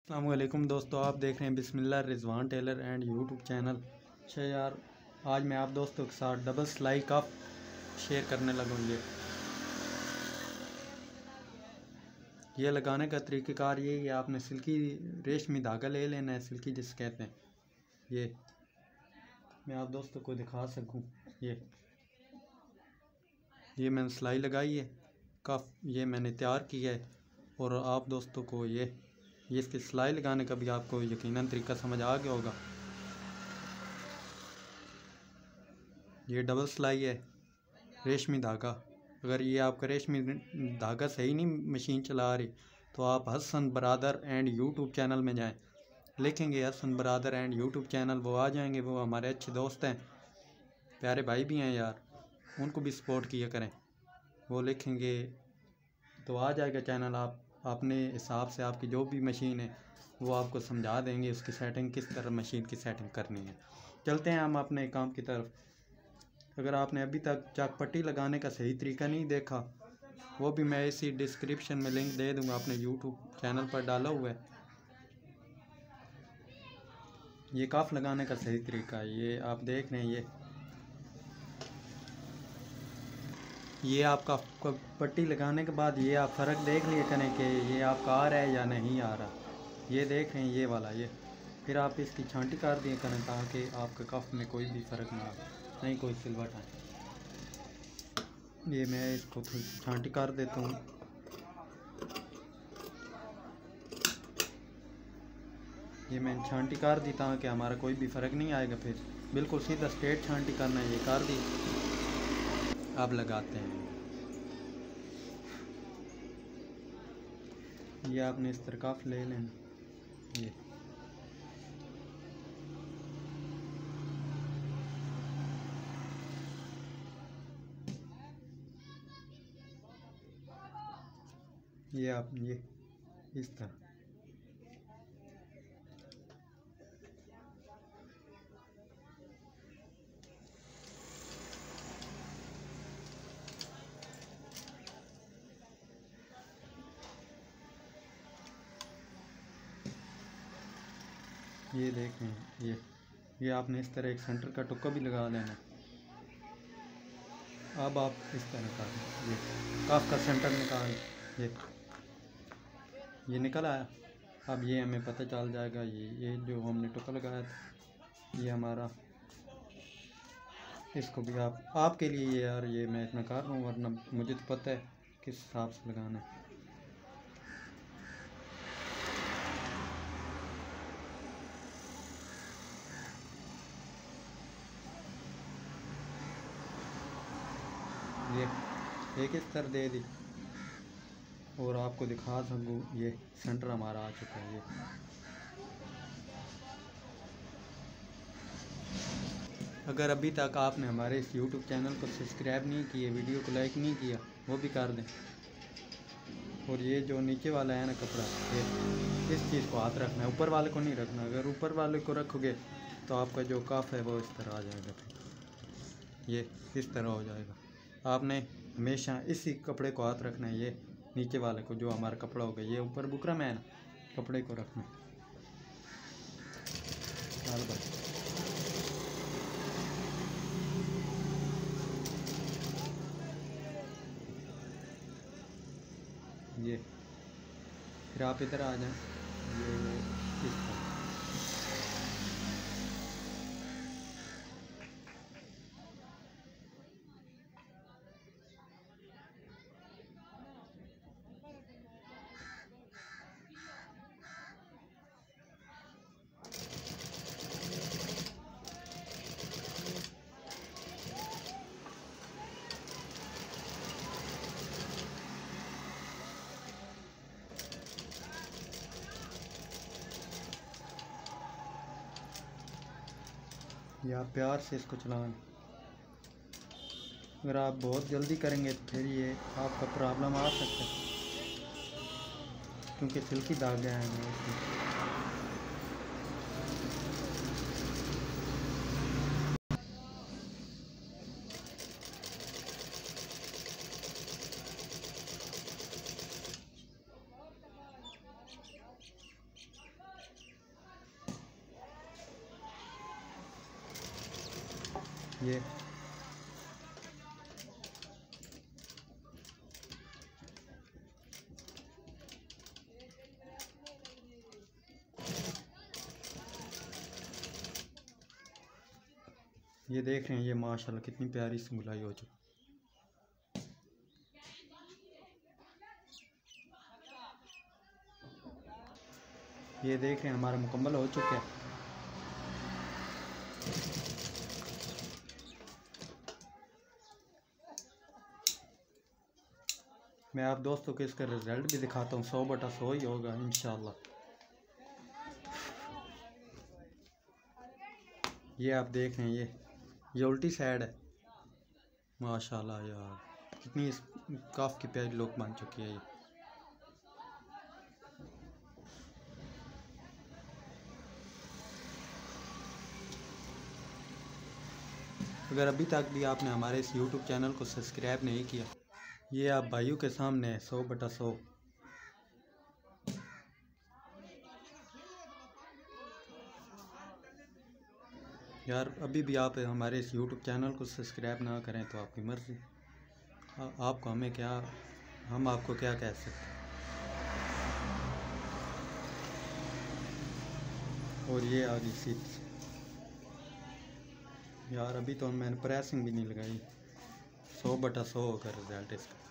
अस्सलामुअलैकुम दोस्तों, आप देख रहे हैं Bismillah Rizwan tailor and YouTube channel. अच्छा यार, आज मैं आप दोस्तों के साथ डबल सिलाई का शेयर करने लगा। ये लगाने का तरीक़ाकार ये है, आपने सिल्की रेशमी धागा ले लेना है, सिल्की जिसे कहते हैं। ये मैं आप दोस्तों को दिखा सकूं। ये मैंने सिलाई लगाई है, कफ ये मैंने तैयार किया है। और आप दोस्तों को ये इसकी सिलाई लगाने का भी आपको यकीनन तरीका समझ आ गया होगा। ये डबल सिलाई है, रेशमी धागा। अगर ये आपका रेशमी धागा सही नहीं मशीन चला रही तो आप Hasan Baradar and YouTube channel में जाएं, लिखेंगे Hasan Baradar and YouTube channel, वो आ जाएंगे। वो हमारे अच्छे दोस्त हैं, प्यारे भाई भी हैं यार, उनको भी सपोर्ट किया करें। वो लिखेंगे तो आ जाएगा चैनल। आप अपने हिसाब से आपकी जो भी मशीन है वो आपको समझा देंगे, उसकी सेटिंग किस तरह मशीन की सेटिंग करनी है। चलते हैं हम अपने काम की तरफ। अगर आपने अभी तक चाक पट्टी लगाने का सही तरीका नहीं देखा, वो भी मैं इसी डिस्क्रिप्शन में लिंक दे दूंगा, अपने यूट्यूब चैनल पर डाला हुआ है। ये काफ लगाने का सही तरीका है, ये आप देख रहे हैं। ये आपका पट्टी लगाने के बाद ये आप फ़र्क देख लिया करें कि ये आपका आ रहा है या नहीं आ रहा। ये देख रहे हैं ये वाला, ये फिर आप इसकी छांटी कर दिए करें ताकि आपके कफ में कोई भी फ़र्क ना आए, नहीं कोई सिलवट आए। ये मैं इसको थोड़ी छांटी कर देता हूँ। ये मैंने छांटी कर दी ताकि हमारा कोई भी फ़र्क नहीं आएगा। फिर बिल्कुल सीधा स्ट्रेट छांटी करना है, ये कर दी। अब लगाते हैं। ये आपने इस तरह काफ ले लेना। ये आप ये इस तरह ये देखें। ये आपने इस तरह एक सेंटर का टुक्का भी लगा लेना। अब आप इस तरह का ये काफ का सेंटर निकाल, ये निकल आया। अब ये हमें पता चल जाएगा ये जो हमने टुक्का लगाया था ये हमारा। इसको भी आपके लिए यार ये मैं इतना कर रहा हूँ, वरना मुझे तो पता है किस हिसाब से लगाना है। ये एक इस तरह दे दी और आपको दिखा सकूँ ये सेंटर हमारा आ चुका है। ये अगर अभी तक आपने हमारे इस YouTube चैनल को सब्सक्राइब नहीं किया, वीडियो को लाइक नहीं किया, वो भी कर दें। और ये जो नीचे वाला है ना कपड़ा, ये इस चीज़ को हाथ रखना है, ऊपर वाले को नहीं रखना। अगर ऊपर वाले को रखोगे तो आपका जो कफ है वो इस तरह आ जाएगा, ये इस तरह हो जाएगा। आपने हमेशा इसी कपड़े को हाथ रखना है, ये नीचे वाले को जो हमारा कपड़ा होगा, ये ऊपर बुकरम है ना, कपड़े को रखना। चल भाई, ये फिर आप इधर आ जाएं। ये इस तरह ये आप प्यार से इसको चलाएं। अगर आप बहुत जल्दी करेंगे तो फिर ये आपका प्रॉब्लम आ सकता है, क्योंकि सिल्की धागे आएंगे उसमें। ये देख रहे हैं, ये माशाल्लाह कितनी प्यारी सी गुलाई हो चुकी। ये देख रहे हैं हमारा मुकम्मल हो चुका है। मैं आप दोस्तों को इसका रिज़ल्ट भी दिखाता हूँ। 100/100 ही होगा इंशाल्लाह। ये आप देख रहे हैं, ये उल्टी साइड है। माशाल्लाह यार, कितनी काफ़ी प्यारी लुक बन चुकी है ये। अगर अभी तक भी आपने हमारे इस YouTube चैनल को सब्सक्राइब नहीं किया, ये आप भाइयों के सामने 100/100। यार अभी भी आप हमारे इस YouTube चैनल को सब्सक्राइब ना करें तो आपकी मर्ज़ी। आपको हमें क्या, हम आपको क्या कह सकते हैं। और ये आ गई सीट। यार अभी तो मैंने प्रेसिंग भी नहीं लगाई। 100/100 होगा रिज़ल्ट इसका।